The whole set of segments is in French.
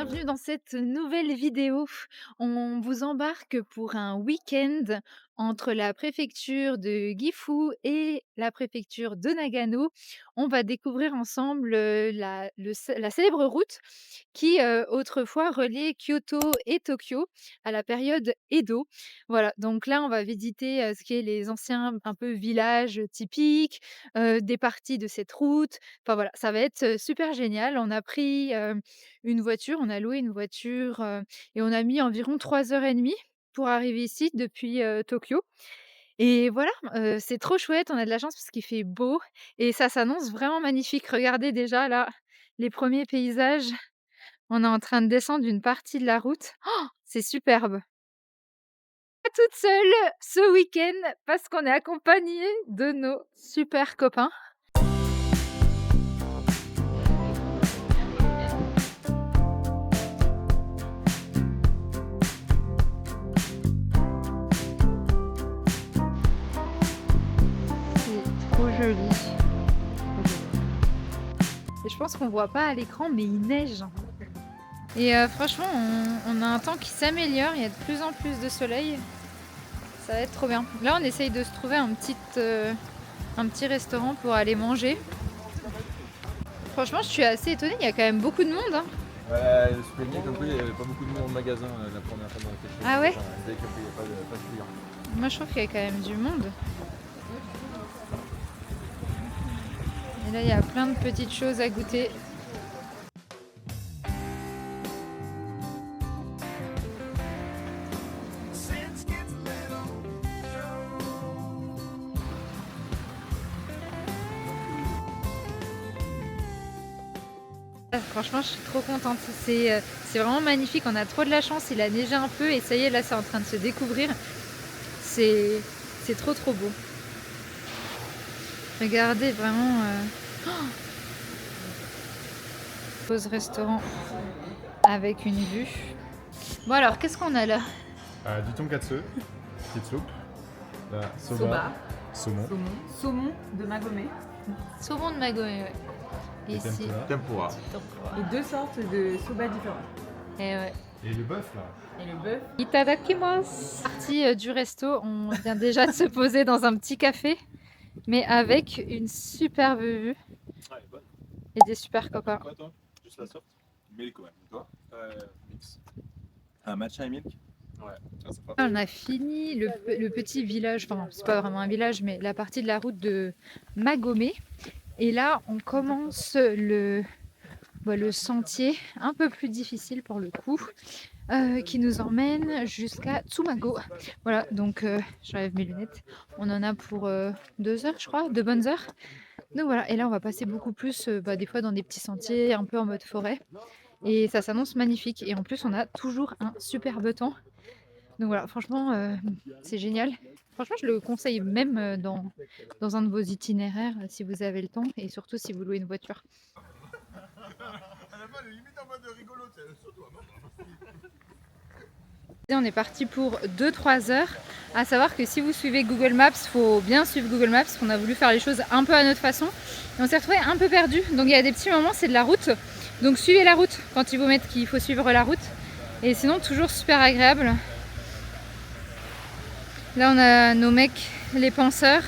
bienvenue dans cette nouvelle vidéo. On vous embarque pour un week-end entre la préfecture de Gifu et la préfecture de Nagano. On va découvrir ensemble la célèbre route qui autrefois reliait Kyoto et Tokyo à la période Edo. Voilà, donc là on va visiter ce qui est les anciens un peu villages typiques, des parties de cette route. Enfin voilà, ça va être super génial. On a pris une voiture, on a loué une voiture, et on a mis environ 3 heures et demie pour arriver ici depuis, Tokyo et voilà, c'est trop chouette, on a de la chance parce qu'il fait beau et ça s'annonce vraiment magnifique. Regardez déjà là, les premiers paysages. On est en train de descendre une partie de la route. Oh, c'est superbe. Pas toute seule ce week-end parce qu'on est accompagnés de nos super copains. C'est trop joli. Et je pense qu'on voit pas à l'écran, mais il neige. Et franchement, on a un temps qui s'améliore, il y a de plus en plus de soleil. Ça va être trop bien. Là, on essaye de se trouver un petit restaurant pour aller manger. Franchement, je suis assez étonnée, il y a quand même beaucoup de monde, hein. Ouais, se plaignait comme quoi il n'y avait pas beaucoup de monde au magasin la première fois dans laquelle je suis. Ah ouais? Enfin, ils disaient qu'il n'y avait pas de clients. Moi, je trouve qu'il y a quand même du monde. Et là, il y a plein de petites choses à goûter. Ah, franchement, je suis trop contente. C'est vraiment magnifique. On a trop de la chance. Il a neigé un peu et ça y est, là, c'est en train de se découvrir. C'est trop trop beau. Regardez vraiment. Pause restaurant avec une vue. Bon alors, qu'est-ce qu'on a là? Du tonkatsu, petite soupe, la Soba, saumon, saumon de Magomé Saumon de Magomé, ouais. et Ici. tempura. et deux sortes de soba différents. Et ouais. Et le bœuf là. Et le bœuf, Itadakimasu. Partie du resto, on vient déjà de se poser dans un petit café, mais avec une superbe vue Ah, elle est bonne. et des super copains. Quoi toi? Juste la sorte? Milk ouais. Toi? Mix. Un matcha et milk? Ouais, ça c'est pas. On a fini le petit village, enfin c'est pas vraiment un village, mais la partie de la route de Magomé. Et là, on commence le sentier un peu plus difficile pour le coup, qui nous emmène jusqu'à Tsumago. Voilà, donc j'enlève mes lunettes. On en a pour 2 heures, je crois, 2 bonnes heures. Donc voilà, et là on va passer beaucoup plus des fois dans des petits sentiers, un peu en mode forêt. Et ça s'annonce magnifique. Et en plus, on a toujours un superbe temps. Donc voilà, franchement, c'est génial. Franchement, je le conseille même dans un de vos itinéraires si vous avez le temps et surtout si vous louez une voiture. Et on est parti pour 2-3 heures. À savoir que si vous suivez Google Maps, il faut bien suivre Google Maps. On a voulu faire les choses un peu à notre façon. Et on s'est retrouvé un peu perdu. Donc il y a des petits moments, c'est de la route. Donc suivez la route quand ils vous mettent qu'il faut suivre la route. Et sinon, toujours super agréable. Là, on a nos mecs, les penseurs,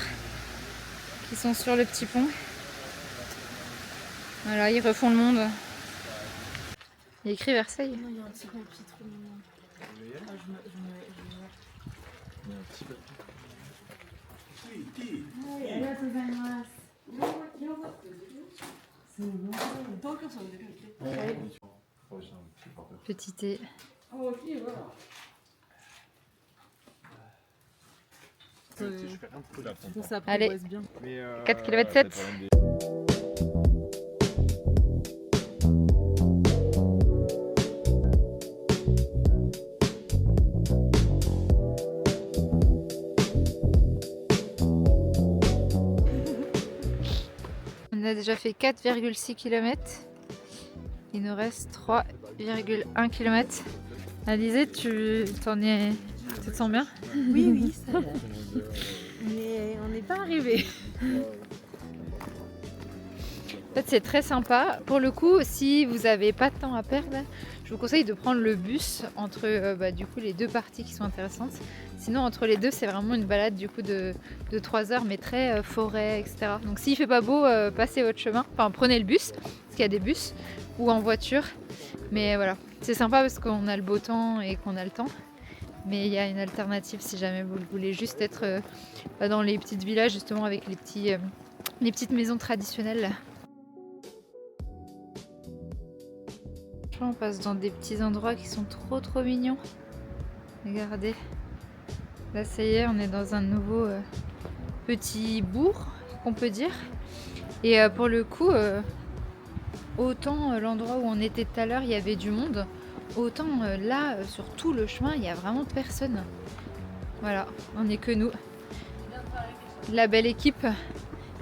qui sont sur le petit pont. Voilà, ils refont le monde. Il y a écrit Versailles. non, il y a un petit papier trop mignon. Petit thé. Ça Allez. apprivoise bien. 4 km 7. On a déjà fait 4,6 km. Il nous reste 3,1 km. Alizé, tu te sens bien? Oui, oui, ça va. On n'est pas arrivé. En fait, c'est très sympa. Pour le coup, si vous n'avez pas de temps à perdre, je vous conseille de prendre le bus entre du coup, les deux parties qui sont intéressantes. Sinon, entre les deux, c'est vraiment une balade du coup de 3 heures, mais très forêt, etc. Donc s'il fait pas beau, passez votre chemin. Enfin, prenez le bus, parce qu'il y a des bus, ou en voiture. Mais voilà, c'est sympa parce qu'on a le beau temps et qu'on a le temps. Mais il y a une alternative si jamais vous voulez juste être dans les petits villages, justement, avec les petites maisons traditionnelles. On passe dans des petits endroits qui sont trop mignons. Regardez. Là, ça y est, on est dans un nouveau petit bourg, qu'on peut dire. Et pour le coup, autant l'endroit où on était tout à l'heure, il y avait du monde, autant là, sur tout le chemin, il n'y a vraiment personne. Voilà, on n'est que nous. La belle équipe.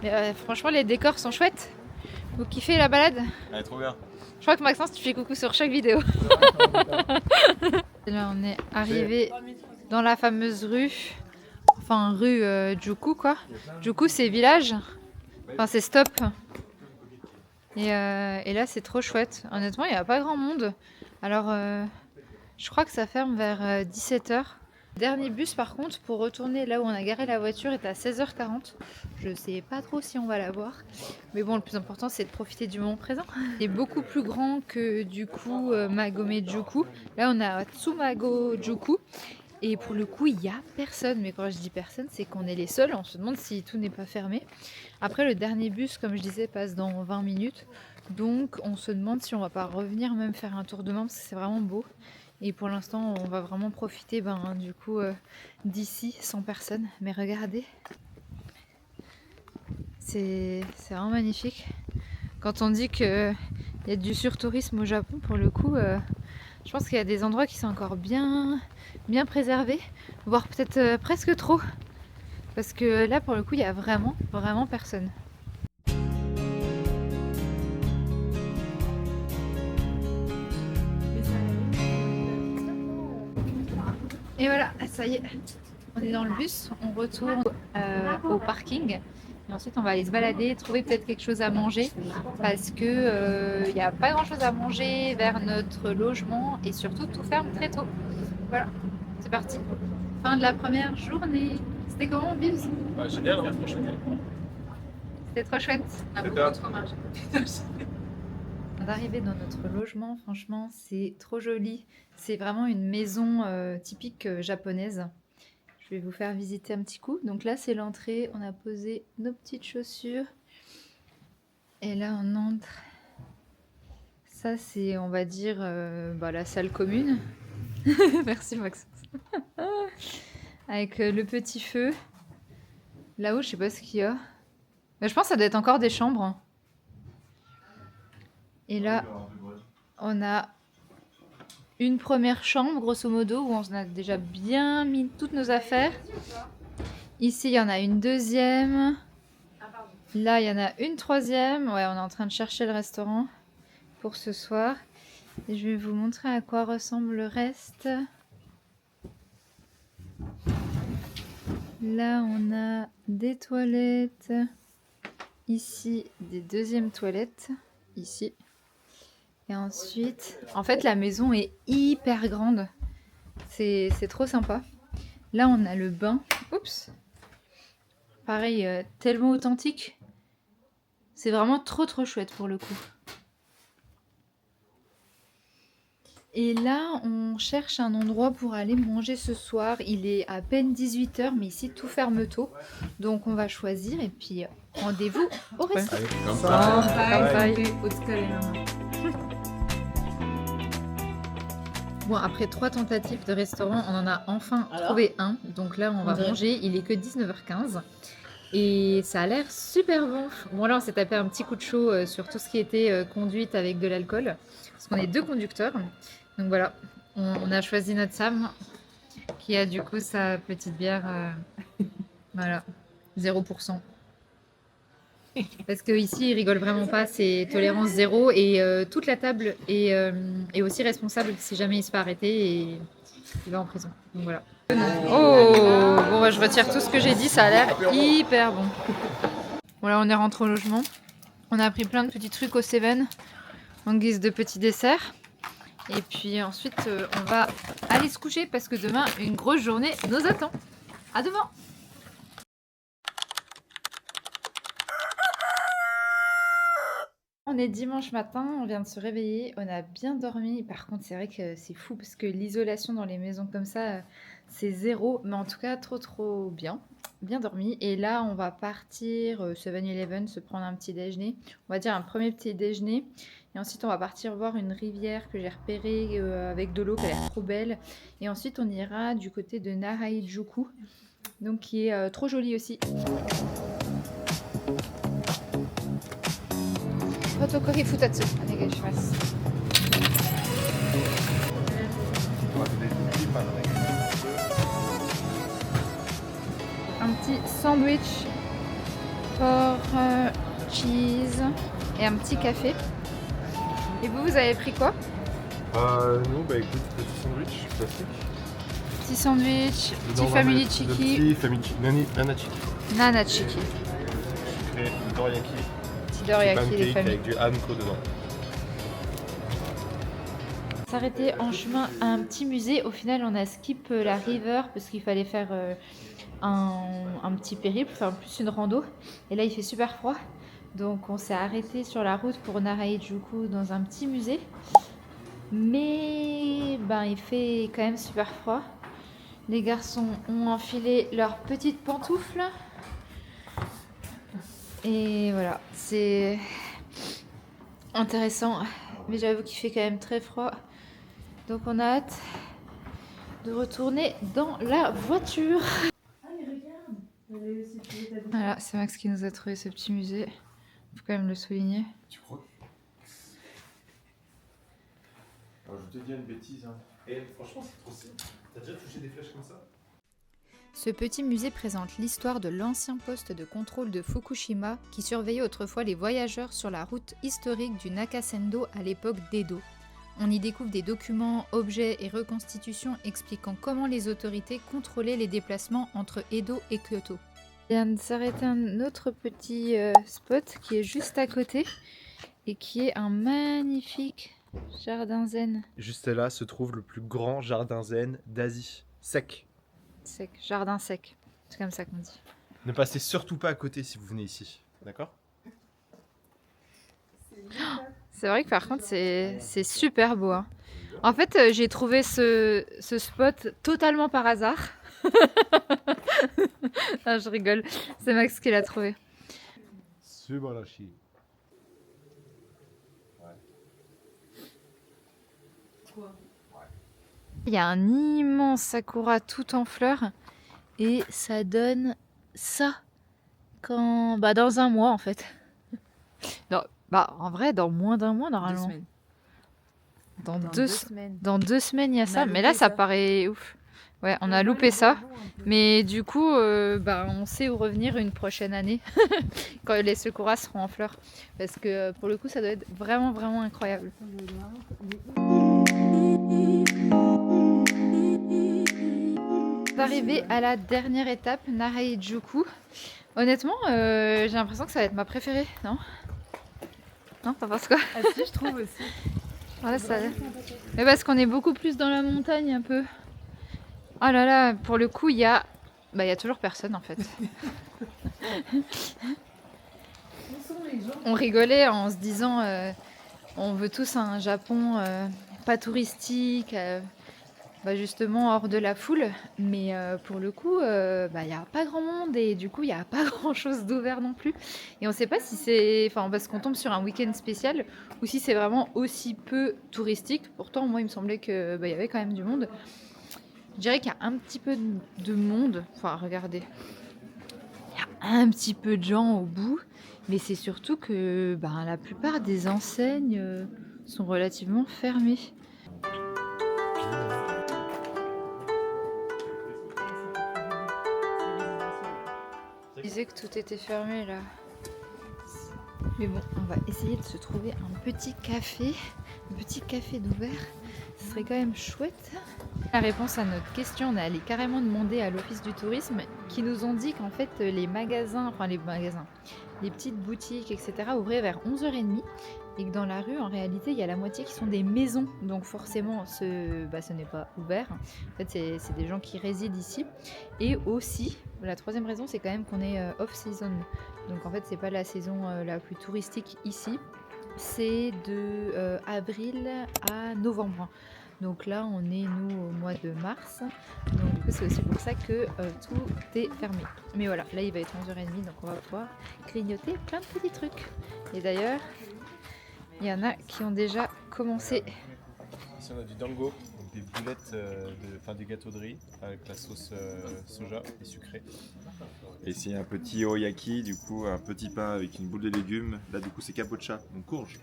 Mais, franchement, les décors sont chouettes. Vous kiffez la balade? Elle est trop bien. Je crois que Maxence, tu fais coucou sur chaque vidéo. Là, on est arrivé dans la fameuse rue, enfin rue Juku quoi. Juku, c'est village, enfin c'est stop. Et là, c'est trop chouette. Honnêtement, il n'y a pas grand monde. Alors, je crois que ça ferme vers 17h. Dernier bus, par contre, pour retourner là où on a garé la voiture, est à 16h40. Je sais pas trop si on va l'avoir. Mais bon, le plus important, c'est de profiter du moment présent. C'est beaucoup plus grand que du coup Magome Juku. Là, on a Tsumago Juku. Et pour le coup, il n'y a personne. Mais quand je dis personne, c'est qu'on est les seuls. On se demande si tout n'est pas fermé. Après, le dernier bus, comme je disais, passe dans 20 minutes. Donc, on se demande si on va pas revenir même faire un tour demain, parce que c'est vraiment beau. Et pour l'instant, on va vraiment profiter du coup d'ici sans personne. Mais regardez, c'est vraiment magnifique. Quand on dit qu'il y a du surtourisme au Japon, pour le coup, je pense qu'il y a des endroits qui sont encore bien préservés, voire peut-être presque trop. Parce que là, pour le coup, il y a vraiment personne. Et voilà, ça y est, on est dans le bus, on retourne au parking. Et ensuite, on va aller se balader, trouver peut-être quelque chose à manger. Parce que il n'y a pas grand-chose à manger vers notre logement. Et surtout, tout ferme très tôt. Voilà, c'est parti. Fin de la première journée. C'était comment, Bibs? Génial, franchement. C'était trop chouette. On a beaucoup trop mangé. D'arriver dans notre logement, franchement, c'est trop joli. C'est vraiment une maison typique japonaise. Je vais vous faire visiter un petit coup. Donc là, c'est l'entrée. On a posé nos petites chaussures. Et là, on entre. Ça, c'est, on va dire, la salle commune. Merci, Maxence. Avec le petit feu. Là-haut, je sais pas ce qu'il y a. Mais je pense que ça doit être encore des chambres. Et là, on a une première chambre, grosso modo, où on a déjà bien mis toutes nos affaires. Ici, il y en a une deuxième. Là, il y en a une troisième. Ouais, on est en train de chercher le restaurant pour ce soir. Et je vais vous montrer à quoi ressemble le reste. Là, on a des toilettes. Ici, des deuxièmes toilettes. Ici. Et ensuite, en fait, la maison est hyper grande. C'est trop sympa. Là, on a le bain. Oups. Pareil, tellement authentique. C'est vraiment trop chouette pour le coup. Et là, on cherche un endroit pour aller manger ce soir. Il est à peine 18h, mais ici, tout ferme tôt. Donc, on va choisir et puis rendez-vous au resto. Bon, après 3 tentatives de restaurant, on en a enfin trouvé un. Donc là, on va manger. Il est que 19h15. Et ça a l'air super bon. Bon, là, on s'est tapé un petit coup de chaud sur tout ce qui était conduite avec de l'alcool. Parce qu'on est 2 conducteurs. Donc voilà, on a choisi notre Sam qui a du coup sa petite bière. Voilà, 0%. Parce qu'ici, ils rigolent vraiment pas, c'est tolérance zéro et toute la table est aussi responsable si jamais il se fait arrêter et il va en prison. Donc voilà. Oh, bon, je retire tout ce que j'ai dit, ça a l'air hyper bon. Voilà, on est rentré au logement. On a pris plein de petits trucs au Seven en guise de petits desserts. Et puis ensuite, on va aller se coucher parce que demain, une grosse journée nous attend. À demain! On est dimanche matin, on vient de se réveiller, on a bien dormi. Par contre, c'est vrai que c'est fou parce que l'isolation dans les maisons comme ça, c'est zéro. Mais en tout cas, trop bien. Bien dormi. Et là, on va partir 7-Eleven se prendre un petit déjeuner. On va dire un premier petit déjeuner. Et ensuite, on va partir voir une rivière que j'ai repérée avec de l'eau qui a l'air trop belle. Et ensuite, on ira du côté de Narayajuku, donc qui est trop jolie aussi. フォトコピー2つお願いします。Un petit sandwich, porc, cheese et un petit café. Et vous avez pris quoi? Nous, bah écoute, petit sandwich classique. Petit sandwich, Dedans, petit on va family mettre le chiki, petit family chiki, nana chiki. nana chiki, Et le dorayaki. petit dorayaki des Pancake familles. avec du hanko dedans. S'arrêter en chemin à un petit musée. Au final, on a skip la river parce qu'il fallait faire un petit périple, enfin plus une rando. Et là, il fait super froid. Donc, on s'est arrêté sur la route pour Narayajuku dans un petit musée. Mais ben, il fait quand même super froid. Les garçons ont enfilé leurs petites pantoufles. Et voilà, c'est intéressant. Mais j'avoue qu'il fait quand même très froid. Donc on a hâte de retourner dans la voiture. Ah, mais regarde. Voilà, c'est Max qui nous a trouvé ce petit musée. Faut quand même le souligner. Tu crois? Alors, je te dis une bêtise. Hein. Et franchement, c'est trop simple. T'as déjà touché des flèches comme ça? Ce petit musée présente l'histoire de l'ancien poste de contrôle de Fukushima qui surveillait autrefois les voyageurs sur la route historique du Nakasendo à l'époque d'Edo. On y découvre des documents, objets et reconstitutions expliquant comment les autorités contrôlaient les déplacements entre Edo et Kyoto. On vient de s'arrêter un autre petit spot qui est juste à côté et qui est un magnifique jardin zen. Juste là se trouve le plus grand jardin zen d'Asie. Sec. Sec, jardin sec. C'est comme ça qu'on dit. Ne passez surtout pas à côté si vous venez ici. D'accord? C'est vrai que par contre, c'est super beau. Hein. En fait, j'ai trouvé ce spot totalement par hasard. Ah, je rigole. C'est Max qui l'a trouvé. Subarashi. Il y a un immense sakura tout en fleurs. Et ça donne ça quand... Bah, dans un mois, en fait. Non, bah, en vrai, dans moins d'un mois, normalement. 2 semaines. Dans Dans 2 semaines. Dans 2 semaines, il y a On ça. a Mais là, loupé ça ça. paraît ouf. Ouais, on a loupé ça. Mais du coup, bah, on sait où revenir une prochaine année. Quand les sakuras seront en fleurs. Parce que pour le coup, ça doit être vraiment, vraiment incroyable. Arrivé à la dernière étape, Narayajuku. Honnêtement, j'ai l'impression que ça va être ma préférée, non? Non, t'en penses quoi? Ah si, je trouve aussi. Voilà, ça... Mais parce qu'on est beaucoup plus dans la montagne un peu. Oh là là, pour le coup, il y a... Bah, il y a toujours personne en fait. On rigolait en se disant on veut tous un Japon pas touristique, bah justement hors de la foule. Mais pour le coup, bah, il n'y a pas grand monde et du coup, il n'y a pas grand chose d'ouvert non plus. Et on ne sait pas si c'est... Enfin, parce qu'on tombe sur un week-end spécial ou si c'est vraiment aussi peu touristique. Pourtant, moi, il me semblait qu'il y avait quand même du monde. Je dirais qu'il y a un petit peu de monde. Enfin, regardez. Il y a un petit peu de gens au bout. Mais c'est surtout que la plupart des enseignes sont relativement fermées. Je disais que tout était fermé là. Mais bon, on va essayer de se trouver un petit café d'ouvert. Ce serait quand même chouette. La réponse à notre question, on est allé carrément demander à l'office du tourisme qui nous ont dit qu'en fait les magasins, les petites boutiques, etc. ouvraient vers 11h30 et que dans la rue, en réalité, il y a la moitié qui sont des maisons. Donc forcément, ce n'est pas ouvert. En fait, c'est des gens qui résident ici. Et aussi, la troisième raison, c'est quand même qu'on est off-season. Donc en fait, c'est pas la saison la plus touristique ici. C'est de avril à novembre. Donc là, on est, nous, au mois de mars. Donc du coup, c'est aussi pour ça que tout est fermé. Mais voilà, là, il va être 11h30, donc on va pouvoir grignoter plein de petits trucs. Et d'ailleurs, il y en a qui ont déjà commencé. Ici, on a du dango, donc des boulettes, des gâteaux de riz avec la sauce soja et sucrée. Et c'est un petit oyaki, du coup, un petit pain avec une boule de légumes. Là, du coup, c'est capocha, donc courge.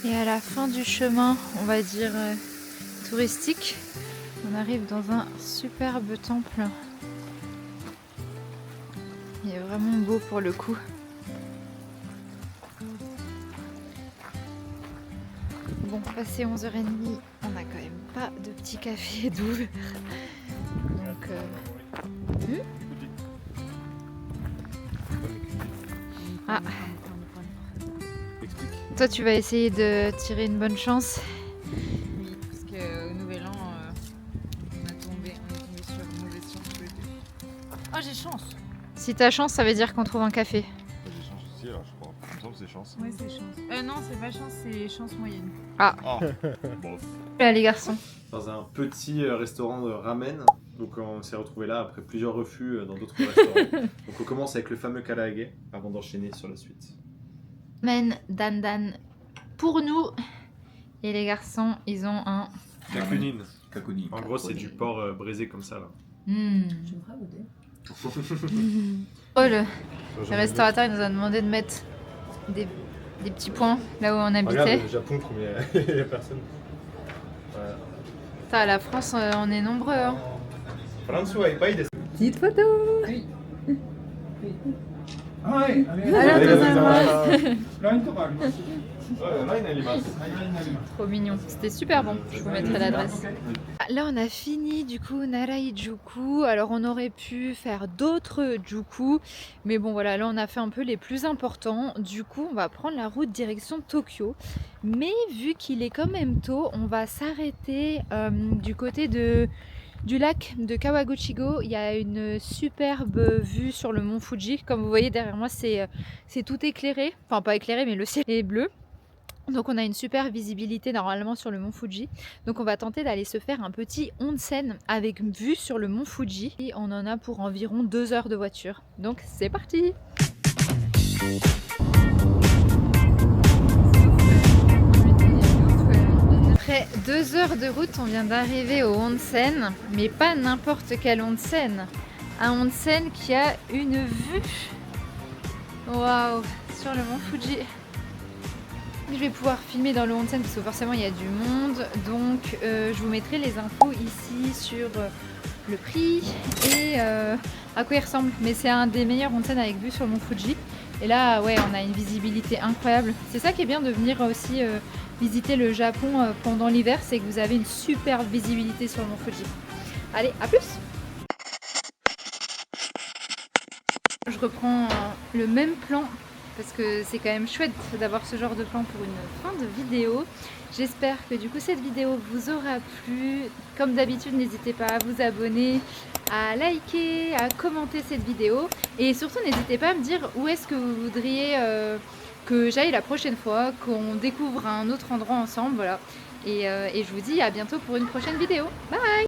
Et à la fin du chemin, on va dire touristique, on arrive dans un superbe temple. Il est vraiment beau pour le coup. Bon, passé 11h30, on n'a quand même pas de petit café d'ouvert. Donc, Ah, toi tu vas essayer de tirer une bonne chance. Oui, parce qu'au Nouvel An, on est tombé sur une mauvaise chance tous les deux. Oh, j'ai chance. Si t'as chance, ça veut dire qu'on trouve un café. J'ai chance aussi, alors je crois. Il me semble que c'est chance. Ouais, c'est chance. Non, c'est pas chance, c'est chance moyenne. Bon. Là les garçons. Dans un petit restaurant de ramen. Donc on s'est retrouvé là après plusieurs refus dans d'autres restaurants. Donc on commence avec le fameux karaage avant d'enchaîner sur la suite. Men Dan pour nous. Et les garçons, ils ont un... Kakunin. Kakuni. En gros, c'est du porc braisé comme ça là. Je me ferai goûter. Oh, le restaurateur il nous a demandé de mettre des petits points là où on habitait. Regarde le Japon, il y a personne. Voilà. Putain, à la France, on est nombreux. Hein. Petite photo. Oui. Trop mignon. C'était super bon. Je vous mettrai l'adresse. Là, on a fini du coup Narayajuku. Alors, on aurait pu faire d'autres Juku. Mais bon, voilà, là, on a fait un peu les plus importants. Du coup, on va prendre la route direction Tokyo. Mais vu qu'il est quand même tôt, on va s'arrêter du côté du lac de Kawaguchigo. Il y a une superbe vue sur le mont Fuji. Comme vous voyez derrière moi, c'est tout éclairé. Enfin, pas éclairé, mais le ciel est bleu. Donc on a une super visibilité normalement sur le mont Fuji. Donc on va tenter d'aller se faire un petit onsen avec vue sur le mont Fuji. Et on en a pour environ 2 heures de voiture. Donc c'est parti! Après 2 heures de route, on vient d'arriver au onsen. Mais pas n'importe quel onsen. Un onsen qui a une vue. Waouh! Sur le mont Fuji. Je vais pouvoir filmer dans le onsen parce que forcément il y a du monde, donc je vous mettrai les infos ici sur le prix et à quoi il ressemble. Mais c'est un des meilleurs onsen avec vue sur le mont Fuji. Et là, ouais, on a une visibilité incroyable. C'est ça qui est bien de venir aussi visiter le Japon pendant l'hiver, c'est que vous avez une super visibilité sur le mont Fuji. Allez, à plus! Je reprends le même plan parce que c'est quand même chouette d'avoir ce genre de plan pour une fin de vidéo. J'espère que du coup cette vidéo vous aura plu. Comme d'habitude, n'hésitez pas à vous abonner, à liker, à commenter cette vidéo. Et surtout, n'hésitez pas à me dire où est-ce que vous voudriez que j'aille la prochaine fois, qu'on découvre un autre endroit ensemble. Voilà. Et je vous dis à bientôt pour une prochaine vidéo. Bye!